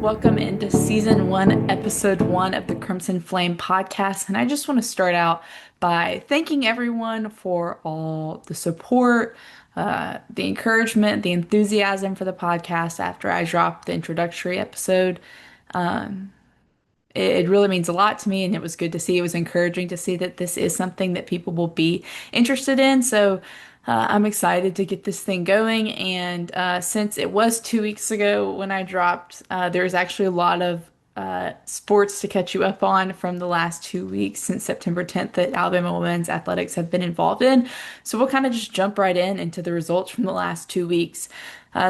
Welcome into season one, episode one of the Crimson Flame podcast. And I just want to start out by thanking everyone for all the support, the encouragement, the enthusiasm for the podcast after I dropped the introductory episode. Um, it really means a lot to me, and it was good to see. It was encouraging to see that this is something that people will be interested in. So I'm excited to get this thing going. And since it was 2 weeks ago when I dropped, there's actually a lot of sports to catch you up on from the last 2 weeks since September 10th that Alabama women's athletics have been involved in. So we'll kind of just jump right in into the results from the last 2 weeks.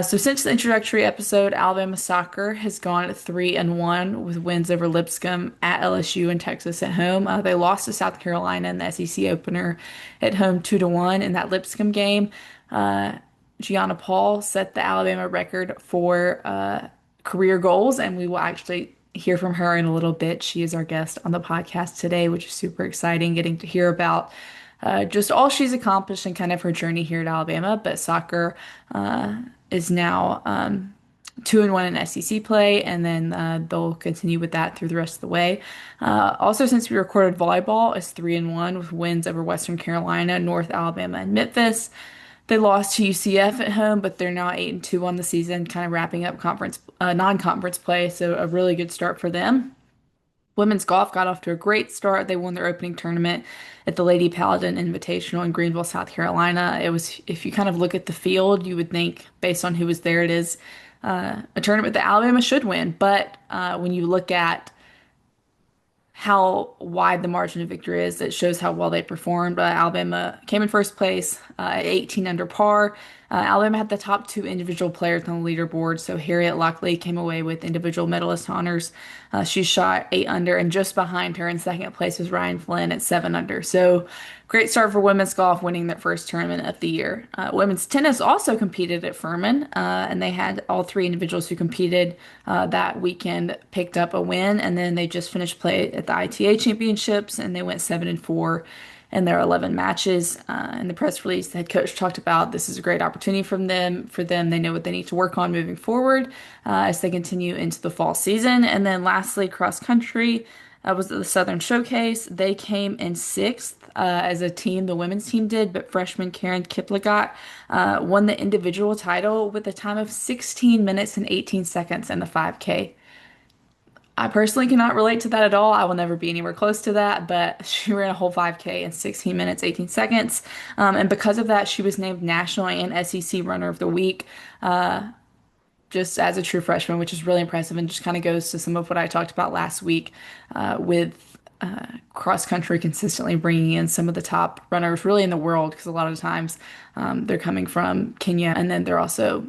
So since the introductory episode, Alabama soccer has gone 3-1 with wins over Lipscomb at LSU and Texas at home. They lost to South Carolina in the SEC opener at home 2-1 in that Lipscomb game. Gianna Paul set the Alabama record for career goals, and we will actually hear from her in a little bit. She is our guest on the podcast today, which is super exciting, getting to hear about just all she's accomplished and kind of her journey here at Alabama. But soccer is now 2-1 in SEC play, and then they'll continue with that through the rest of the way. Also, since we recorded volleyball, is 3-1 with wins over Western Carolina, North Alabama, and Memphis. They lost to UCF at home, but they're now 8-2 on the season, kind of wrapping up conference non-conference play. So a really good start for them. Women's golf got off to a great start. They won their opening tournament at the Lady Paladin Invitational in Greenville, South Carolina. It was, if you kind of look at the field, you would think, based on who was there, it is a tournament that Alabama should win. But when you look at how wide the margin of victory is, it shows how well they performed. Alabama came in first place at 18 under par. Alabama had the top two individual players on the leaderboard. So Harriet Lockley came away with individual medalist honors. She shot 8 under, and just behind her in second place was Ryan Flynn at 7 under. So great start for women's golf, winning their first tournament of the year. Women's tennis also competed at Furman, and they had all three individuals who competed that weekend picked up a win, and then they just finished play at the ITA Championships, and they went 7-4 in their 11 matches. In the press release, the head coach talked about this is a great opportunity from them. For them, they know what they need to work on moving forward as they continue into the fall season. And then lastly, cross country was the Southern Showcase. They came in sixth as a team, the women's team did, but freshman Karen Kiplagat won the individual title with a time of 16 minutes and 18 seconds in the 5K. I personally cannot relate to that at all. I will never be anywhere close to that, but she ran a whole 5K in 16 minutes, 18 seconds. And because of that, she was named National and SEC Runner of the Week, just as a true freshman, which is really impressive and just kind of goes to some of what I talked about last week with cross country consistently bringing in some of the top runners really in the world, because a lot of times they're coming from Kenya, and then they're also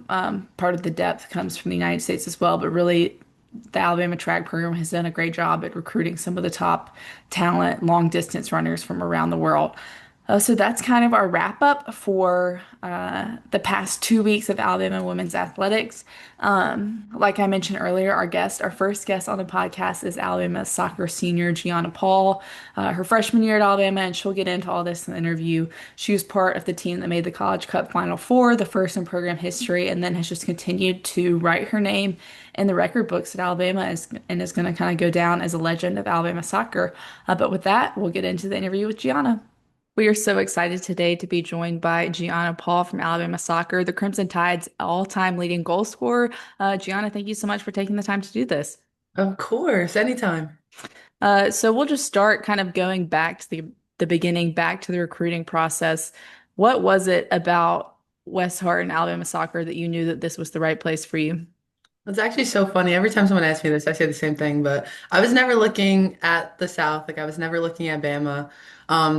part of the depth comes from the United States as well. But really, the Alabama track program has done a great job at recruiting some of the top talent, long distance runners from around the world. So that's kind of our wrap up for the past 2 weeks of Alabama women's athletics. Like I mentioned earlier, our first guest on the podcast is Alabama soccer senior Gianna Paul. Her freshman year at Alabama, and she'll get into all this in the interview. She was part of the team that made the College Cup Final Four, the first in program history, and then has just continued to write her name in the record books at Alabama and is going to kind of go down as a legend of Alabama soccer. But with that, we'll get into the interview with Gianna. We are so excited today to be joined by Gianna Paul from Alabama Soccer, the Crimson Tide's all-time leading goal scorer. Gianna, thank you so much for taking the time to do this. Of course, anytime. So we'll just start kind of going back to the beginning, back to the recruiting process. What was it about West Hart and Alabama Soccer that you knew that this was the right place for you? It's actually so funny. Every time someone asks me this, I say the same thing, but I was never looking at the South. Like I was never looking at Bama.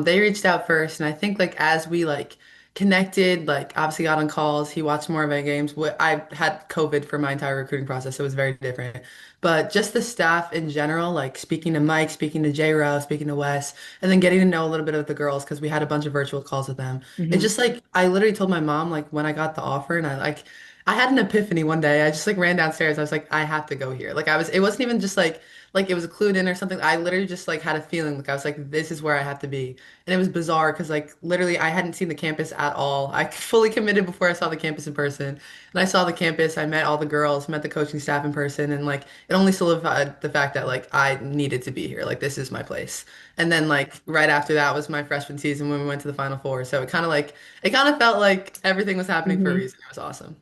They reached out first, and I think like as we like connected, like obviously got on calls, he watched more of my games. I had COVID for my entire recruiting process, so it was very different. But just the staff in general, like speaking to Mike, speaking to J. Rowe, speaking to Wes, and then getting to know a little bit of the girls because we had a bunch of virtual calls with them. It Hmm. just like I literally told my mom like when I got the offer, and I had an epiphany one day. I just like ran downstairs. I was like, I have to go here. Like it wasn't even just like like it was clued in or something. I literally just like had a feeling like I was like, this is where I have to be. And it was bizarre because like literally I hadn't seen the campus at all. I fully committed before I saw the campus in person. And I saw the campus, I met all the girls, met the coaching staff in person, and like it only solidified the fact that like I needed to be here. Like this is my place. And then like right after that was my freshman season when we went to the Final Four. So it kind of felt like everything was happening for a Hmm. reason. It was awesome.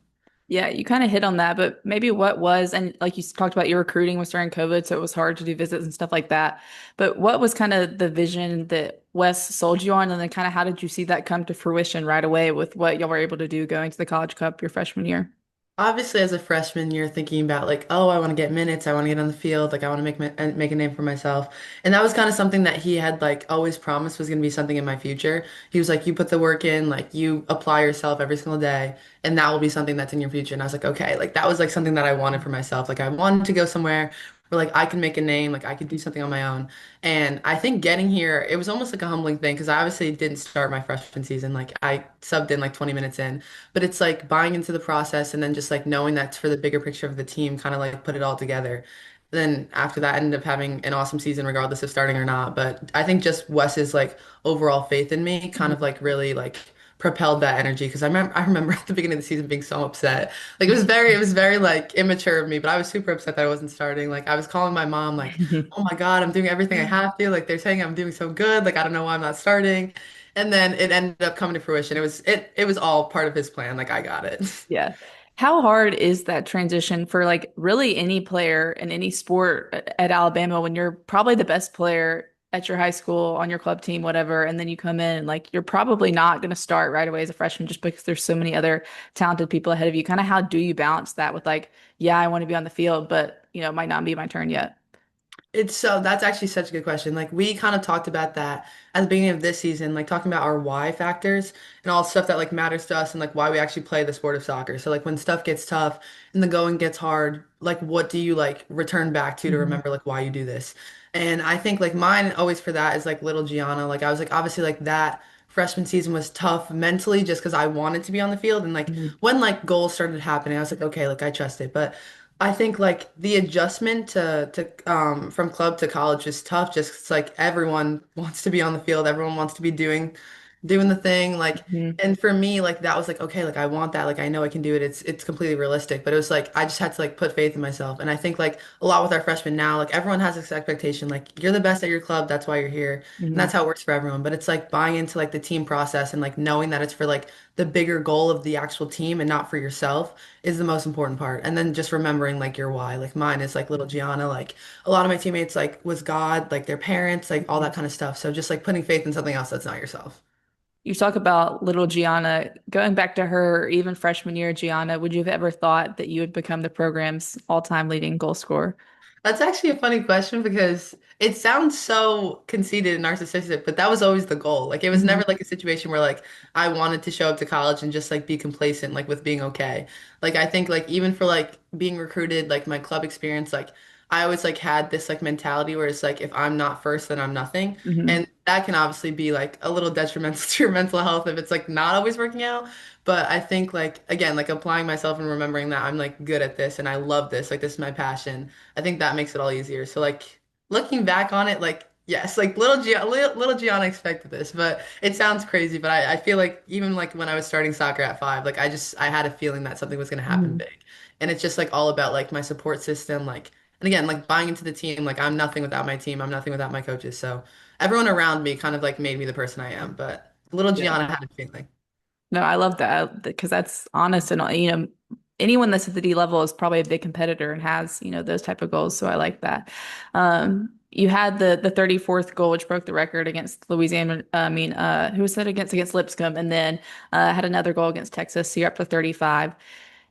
Yeah, you kind of hit on that, but maybe what was, and like you talked about your recruiting was during COVID, so it was hard to do visits and stuff like that. But what was kind of the vision that Wes sold you on, and then kind of how did you see that come to fruition right away with what y'all were able to do going to the College Cup your freshman year? Obviously, as a freshman, you're thinking about like, oh, I want to get minutes, I want to get on the field, like I want to make a name for myself, and that was kind of something that he had like always promised was going to be something in my future. He was like, you put the work in, like you apply yourself every single day, and that will be something that's in your future. And I was like, okay, like that was like something that I wanted for myself. Like I wanted to go somewhere where like I could make a name, like I could do something on my own. And I think getting here, it was almost like a humbling thing because I obviously didn't start my freshman season. Like I subbed in like 20 minutes in. But it's like buying into the process and then just like knowing that's for the bigger picture of the team, kind of like put it all together. Then after that, I ended up having an awesome season, regardless of starting or not. But I think just Wes's like overall faith in me kind of like really like propelled that energy because I remember at the beginning of the season being so upset. Like it was very like immature of me, but I was super upset that I wasn't starting. Like I was calling my mom like, "Oh my God, I'm doing everything I have to. Like they're saying I'm doing so good. Like I don't know why I'm not starting." And then it ended up coming to fruition. It was all part of his plan. Like I got it. Yeah. How hard is that transition for like really any player in any sport at Alabama when you're probably the best player at your high school, on your club team, whatever, and then you come in and like you're probably not going to start right away as a freshman just because there's so many other talented people ahead of you. Kind of how do you balance that with like, yeah, I want to be on the field, but it might not be my turn yet. It's so that's actually such a good question. Like we kind of talked about that at the beginning of this season, like talking about our why factors and all stuff that like matters to us and like why we actually play the sport of soccer. So like when stuff gets tough and the going gets hard, like what do you like return back to Hmm. remember like why you do this? And I think like mine always for that is like little Gianna. Like I was like obviously like that freshman season was tough mentally just because I wanted to be on the field and like Hmm. when like goals started happening, I was like okay, like I trust it. But I think like the adjustment to from club to college is tough just 'cause, like everyone wants to be on the field, everyone wants to be doing the thing like Hmm. and for me like that was like okay like I want that like I know I can do it it's completely realistic but it was like I just had to like put faith in myself and I think like a lot with our freshmen now like everyone has this expectation like you're the best at your club that's why you're here and Hmm. that's how it works for everyone but it's like buying into like the team process and like knowing that it's for like the bigger goal of the actual team and not for yourself is the most important part. And then just remembering like your why. Like mine is like little Gianna, like a lot of my teammates like was God, like their parents, like all that kind of stuff. So just like putting faith in something else that's not yourself. You talk about little Gianna, going back to her even freshman year, Gianna, would you have ever thought that you would become the program's all-time leading goal scorer? That's actually a funny question because it sounds so conceited and narcissistic, but that was always the goal. Like it was never Hmm. like a situation where like I wanted to show up to college and just like be complacent like with being okay. Like I think like even for like being recruited, like my club experience, like I always like had this like mentality where it's like if I'm not first, then I'm nothing. Hmm. And that can obviously be like a little detrimental to your mental health if it's like not always working out. But I think like again, like applying myself and remembering that I'm like good at this and I love this, like this is my passion. I think that makes it all easier. So like looking back on it, like yes, like little Gianna expected this, but it sounds crazy. But I feel like even like when I was starting soccer at 5, like I had a feeling that something was gonna happen Hmm. big. And it's just like all about like my support system, like and again, like buying into the team, like I'm nothing without my team, I'm nothing without my coaches. So everyone around me kind of like made me the person I am. But little Yeah. Gianna had a feeling. No, I love that because that's honest and anyone that's at the D level is probably a big competitor and has, those type of goals. So I like that. You had the 34th goal, which broke the record against Louisiana. Who was that against Lipscomb, and then had another goal against Texas. So you're up to 35.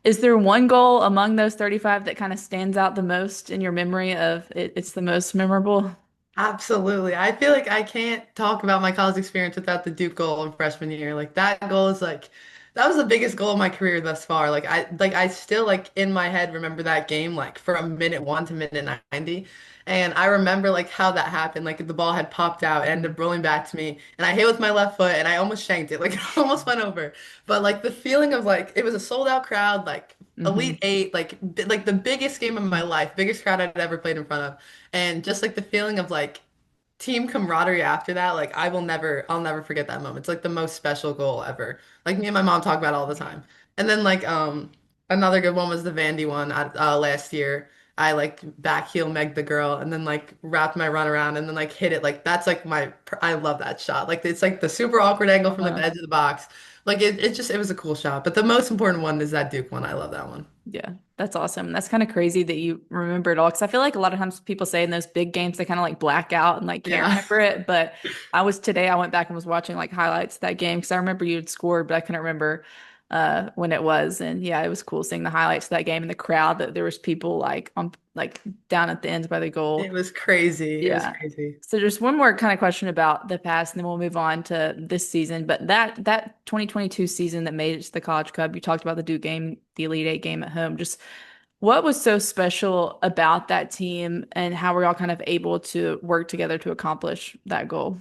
Is there one goal among those 35 that kind of stands out the most in your memory of it's the most memorable? Absolutely. I feel like I can't talk about my college experience without the Duke goal in freshman year. Like that goal is like that was the biggest goal of my career thus far. Like I still like in my head remember that game like from minute 1 to minute 90. And I remember like how that happened. Like the ball had popped out, it ended up rolling back to me, and I hit with my left foot and I almost shanked it. Like it almost went over. But like the feeling of like it was a sold out crowd, like Hmm. Elite Eight, like the biggest game of my life, biggest crowd I'd ever played in front of. And just like the feeling of like team camaraderie after that, like I'll never forget that moment. It's like the most special goal ever. Like me and my mom talk about it all the time. And then another good one was the Vandy one last year. I like back heel meg the girl and then like wrapped my run around and then like hit it. Like that's like I love that shot. Like it's like the super awkward angle from the Uh-huh. edge of the box. Like it was a cool shot. But the most important one is that Duke one. I love that one. Yeah, that's awesome. That's kind of crazy that you remember it all because I feel like a lot of times people say in those big games they kind of like black out and like can't Yeah. remember it. But I went back and was watching like highlights of that game because I remember you had scored, but I couldn't remember when it was. And yeah, it was cool seeing the highlights of that game and the crowd that there was people like on like down at the ends by the It goal. was crazy. It was Yeah. crazy. So just one more kind of question about the past, and then we'll move on to this season. But that 2022 season that made it to the College Cup, you talked about the Duke game, the Elite Eight game at home. Just what was so special about that team, and how were y'all kind of able to work together to accomplish that goal?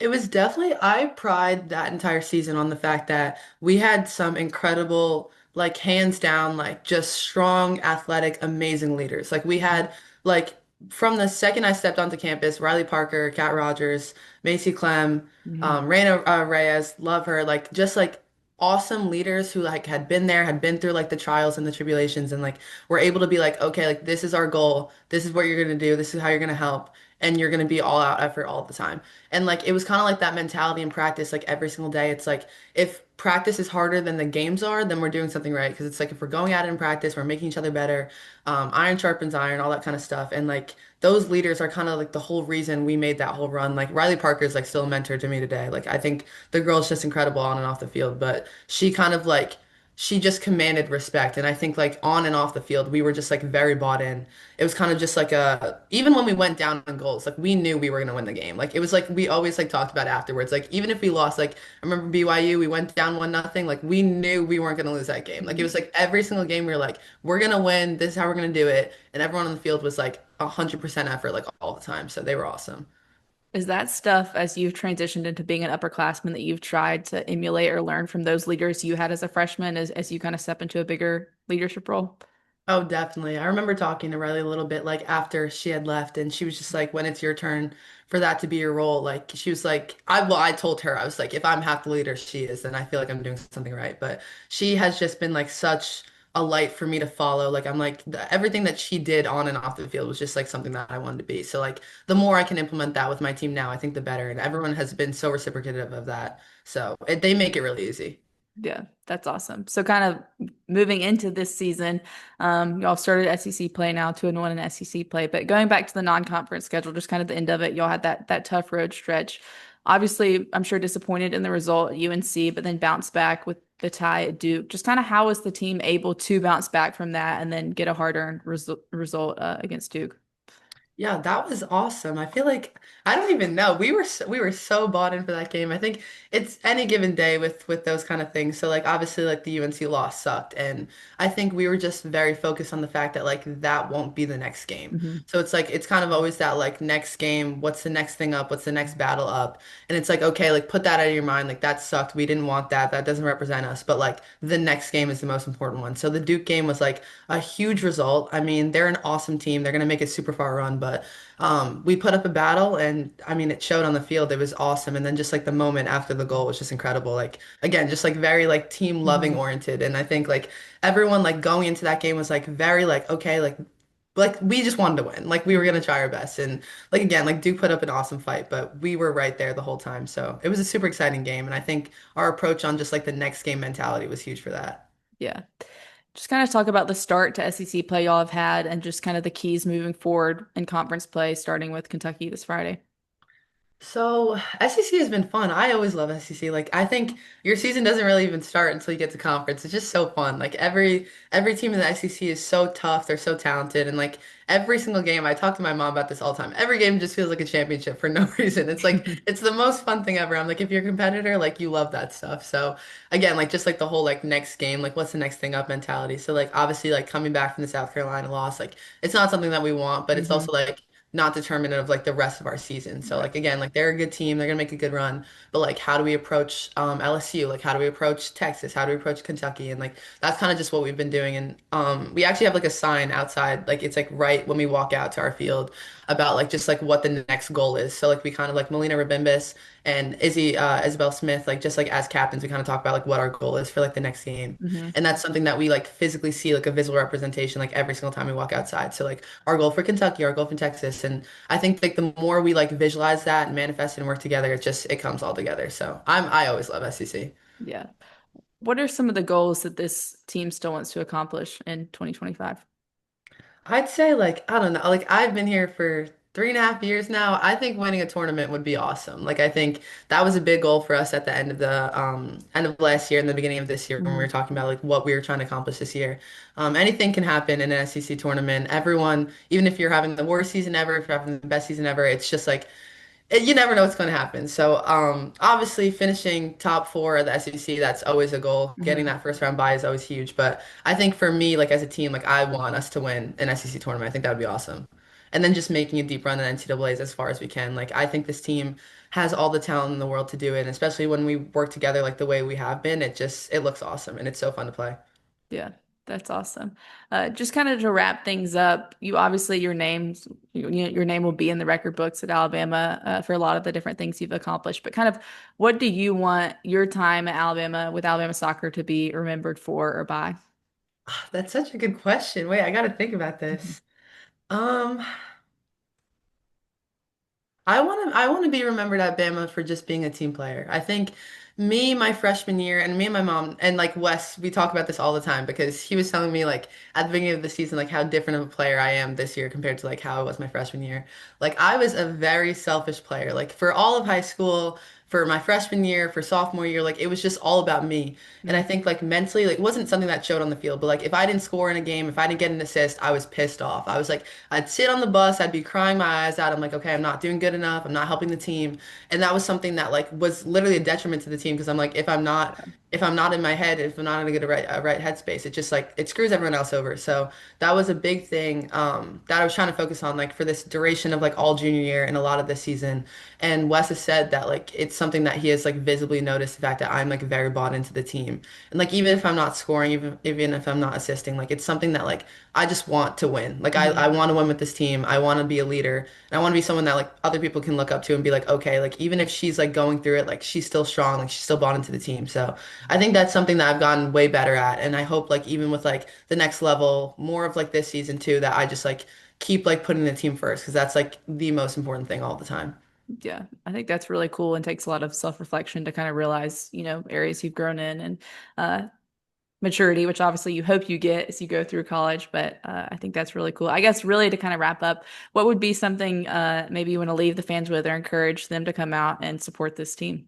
It was definitely, I pride that entire season on the fact that we had some incredible, like hands down, like just strong, athletic, amazing leaders. Like we had, like, from the second I stepped onto campus, Riley Parker, Kat Rogers, Macy Clem, Hmm. Reina Reyes, love her, like just like awesome leaders who like had been there, had been through like the trials and the tribulations, and like were able to be like, okay, like this is our goal, this is what you're gonna do, this is how you're gonna help, and you're gonna be all out effort all the time. And like it was kind of like that mentality in practice, like every single day. It's like if practice is harder than the games are, then we're doing something right. Because it's like if we're going at it in practice, we're making each other better. Iron sharpens iron, all that kind of stuff. And like those leaders are kind of like the whole reason we made that whole run. Like Riley Parker is like still a mentor to me today. Like I think the girl's just incredible on and off the field, but she kind of like she just commanded respect. And I think like on and off the field, we were just like very bought in. It was kind of just like even when we went down on goals, like we knew we were gonna win the game. Like it was like we always like talked about afterwards. Like even if we lost, like I remember BYU, we went down 1-0. Like we knew we weren't gonna lose that game. Like it was like every single game we were like, we're gonna win. This is how we're gonna do it. And everyone on the field was like 100% effort, like all the time. So they were awesome. Is that stuff as you've transitioned into being an upperclassman that you've tried to emulate or learn from those leaders you had as a freshman as you kind of step into a bigger leadership role? Oh, definitely. I remember talking to Riley a little bit like after she had left and she was just like, when it's your turn for that to be your role, like she was like, I told her, I was like, if I'm half the leader she is, then I feel like I'm doing something right. But she has just been like such a light for me to follow. Like I'm like everything that she did on and off the field was just like something that I wanted to be. So like the more I can implement that with my team now, I think the better. And everyone has been so reciprocative of that. So they make it really easy. Yeah, that's awesome. So kind of moving into this season, y'all started SEC play now, 2-1 in SEC play, but going back to the non-conference schedule, just kind of the end of it, y'all had that tough road stretch. Obviously, I'm sure disappointed in the result at UNC, but then bounced back with the tie at Duke. Just kind of how was the team able to bounce back from that and then get a hard-earned result against Duke? Yeah, that was awesome. I feel like I don't even know. We were so bought in for that game. I think it's any given day with those kind of things. So like obviously like the UNC loss sucked and I think we were just very focused on the fact that like that won't be the next game. Hmm. So it's like it's kind of always that like next game, what's the next thing up? What's the next battle up? And it's like okay, like put that out of your mind. Like that sucked. We didn't want that. That doesn't represent us. But like the next game is the most important one. So the Duke game was like a huge result. I mean, they're an awesome team. They're going to make a super far run, but we put up a battle and I mean, it showed on the field. It was awesome. And then just like the moment after the goal was just incredible. Like, again, just like very like team loving Hmm. oriented. And I think like everyone like going into that game was like very like, okay, like we just wanted to win. Like we were gonna try our best. And like again, like Duke put up an awesome fight, but we were right there the whole time. So it was a super exciting game. And I think our approach on just like the next game mentality was huge for that. Yeah. Just kind of talk about the start to SEC play y'all have had and just kind of the keys moving forward in conference play, starting with Kentucky this Friday. So SEC has been fun. I always love SEC. Like I think your season doesn't really even start until you get to conference. It's just so fun. Like every team in the SEC is so tough. They're so talented. And like every single game, I talk to my mom about this all the time. Every game just feels like a championship for no reason. It's like it's the most fun thing ever. I'm like, if you're a competitor, like you love that stuff. So again, like just like the whole like next game, like what's the next thing up mentality. So like obviously like coming back from the South Carolina loss, like it's not something that we want, but it's Hmm. also like not determinant of like the rest of our season. So Right. like again, like they're a good team, they're gonna make a good run. But like how do we approach LSU? Like how do we approach Texas? How do we approach Kentucky? And like that's kind of just what we've been doing. And we actually have like a sign outside, like it's like right when we walk out to our field about like just like what the next goal is. So like we kind of like Melina Rabimbis and Isabel Smith, like just like as captains, we kind of talk about like what our goal is for like the next game. Hmm. And that's something that we like physically see like a visual representation like every single time we walk outside. So like our goal for Kentucky, our goal for Texas. And I think like the more we like visualize that and manifest and work together, it comes all together. So I always love SEC. Yeah. What are some of the goals that this team still wants to accomplish in 2025? I'd say like I don't know, like I've been here for 3.5 years now. I think winning a tournament would be awesome. Like I think that was a big goal for us at the end of last year and the beginning of this year when we were Hmm. talking about like what we were trying to accomplish this year. Anything can happen in an SEC tournament. Everyone, even if you're having the worst season ever, if you're having the best season ever, it's just like you never know what's going to happen. So, obviously, finishing top four of the SEC, that's always a goal. Getting Hmm. that first round bye is always huge. But I think for me, like as a team, like I want us to win an SEC tournament. I think that would be awesome. And then just making a deep run in NCAAs as far as we can. Like I think this team has all the talent in the world to do it. And especially when we work together like the way we have been, it looks awesome and it's so fun to play. Yeah, that's awesome. Just kind of to wrap things up, you obviously your name will be in the record books at Alabama for a lot of the different things you've accomplished. But kind of, what do you want your time at Alabama with Alabama soccer to be remembered for or by? That's such a good question. Wait, I got to think about Mhm. this. Um, I want to be remembered at Bama for just being a team player. I think me my freshman year and me and my mom and like Wes, we talk about this all the time because he was telling me like at the beginning of the season like how different of a player I am this year compared to like how I was my freshman year. Like I was a very selfish player. Like for all of high school, for my freshman year, for sophomore year, like it was just all about me. And I Mhm. think like mentally, like it wasn't something that showed on the field, but like if I didn't score in a game, if I didn't get an assist, I was pissed off. I was like I'd sit on the bus, I'd be crying my eyes out. I'm like, okay, I'm not doing good enough. I'm not helping the team. And that was something that like was literally a detriment to the team because I'm like, if I'm not in my head, if I'm not in a good right headspace, it just like it screws everyone else over. So that was a big thing that I was trying to focus on like for this duration of like all junior year and a lot of this season. And Wes has said that like it's something that he has like visibly noticed the fact that I'm like very bought into the team. And like even if I'm not scoring, even if I'm not assisting, like it's something that like I just want to win. Like I Mhm. want to win with this team. I want to be a leader. And I want to be someone that like other people can look up to and be like, okay, like even if she's like going through it, like she's still strong, like she's still bought into the team. So I think that's something that I've gotten way better at. And I hope like even with like the next level, more of like this season too, that I just like keep like putting the team first because that's like the most important thing all the time. Yeah, I think that's really cool and takes a lot of self-reflection to kind of realize, areas you've grown in and uh, maturity, which obviously you hope you get as you go through college. But I think that's really cool. I guess really to kind of wrap up, what would be something maybe you want to leave the fans with or encourage them to come out and support this team?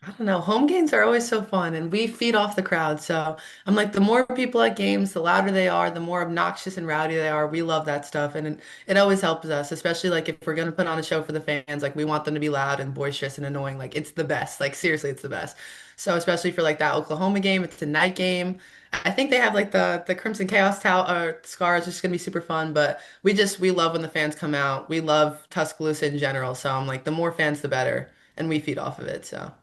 I don't know. Home games are always so fun and we feed off the crowd. So I'm like, the more people at games, the louder they are, the more obnoxious and rowdy they are. We love that stuff. And it always helps us, especially like if we're going to put on a show for the fans, like we want them to be loud and boisterous and annoying. Like it's the best. Like seriously, it's the best. So especially for like that Oklahoma game, it's a night game. I think they have like the Crimson Chaos towel scar is just gonna be super fun, but we love when the fans come out. We love Tuscaloosa in general, so I'm like the more fans the better, and we feed off of it. So.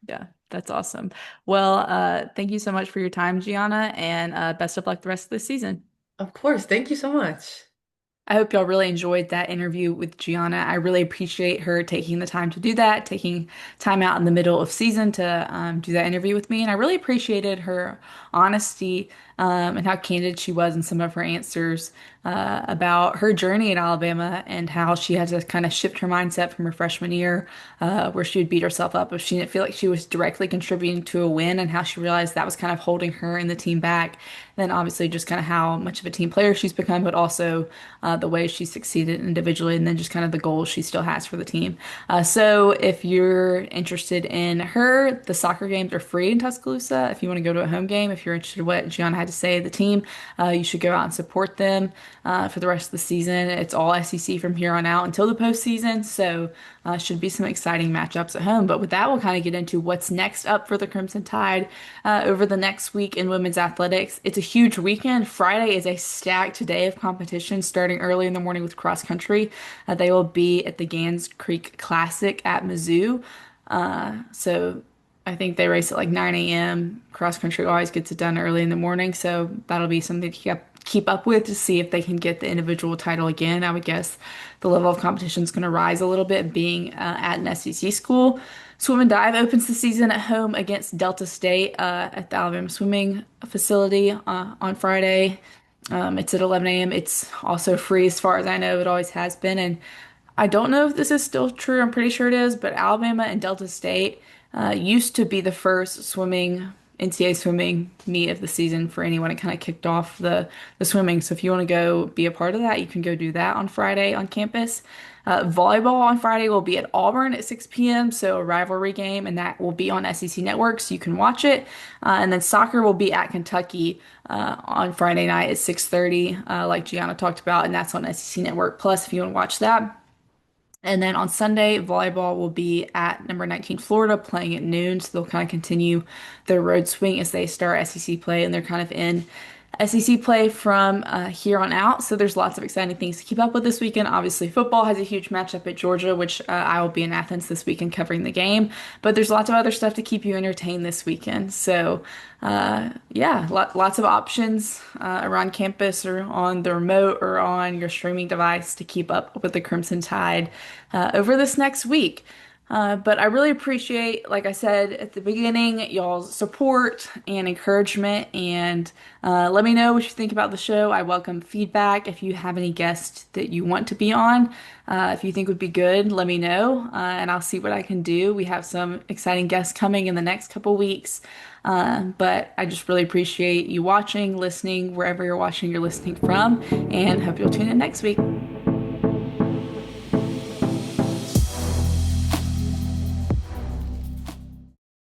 Yeah, that's awesome. Well, thank you so much for your time, Gianna, and best of luck the rest of the season. Of course. Thank you so much. I hope y'all really enjoyed that interview with Gianna. I really appreciate her taking the time to do that, taking time out in the middle of season to do that interview with me. And I really appreciated her honesty and how candid she was in some of her answers about her journey at Alabama and how she had to kind of shift her mindset from her freshman year, where she would beat herself up if she didn't feel like she was directly contributing to a win, and how she realized that was kind of holding her and the team back. Then obviously just kind of how much of a team player she's become, but also the way she succeeded individually, and then just kind of the goals she still has for the team. So if you're interested in her, the soccer games are free in Tuscaloosa. If you want to go to a home game, if you're interested in what Gianna had had to say of the team. You should go out and support them for the rest of the season. It's all SEC from here on out until the postseason, so should be some exciting matchups at home. But with that, we'll kind of get into what's next up for the Crimson Tide over the next week in women's athletics. It's a huge weekend. Friday is a stacked day of competition starting early in the morning with cross country. They will be at the Gans Creek Classic at Mizzou. So I think they race at like 9 a.m. Cross country always gets it done early in the morning, so that'll be something to keep up with to see if they can get the individual title again. I would guess the level of competition is going to rise a little bit being at an SEC school. Swim and dive opens the season at home against Delta State at the Alabama Swimming Facility on Friday. It's at 11 a.m. It's also free as far as I know. It always has been. And I don't know if this is still true. I'm pretty sure it is. But Alabama and Delta State used to be the first NCAA swimming meet of the season for anyone. It kind of kicked off the swimming. So if you want to go be a part of that, you can go do that on Friday on campus. Volleyball on Friday will be at Auburn at 6 p.m. So a rivalry game, and that will be on SEC Network, so you can watch it. And then soccer will be at Kentucky on Friday night at 6:30, like Gianna talked about, and that's on SEC Network Plus if you want to watch that. And then on Sunday, volleyball will be at number 19 Florida playing at noon. So they'll kind of continue their road swing as they start SEC play, and they're kind of in SEC play from here on out. So there's lots of exciting things to keep up with this weekend. Obviously, football has a huge matchup at Georgia, which I will be in Athens this weekend covering the game. But there's lots of other stuff to keep you entertained this weekend. So yeah, lots of options around campus or on the remote or on your streaming device to keep up with the Crimson Tide over this next week. But I really appreciate, like I said at the beginning, y'all's support and encouragement. And let me know what you think about the show. I welcome feedback. If you have any guests that you want to be on, if you think would be good, let me know, and I'll see what I can do. We have some exciting guests coming in the next couple weeks. But I just really appreciate you watching, listening, wherever you're watching, you're listening from, and hope you'll tune in next week.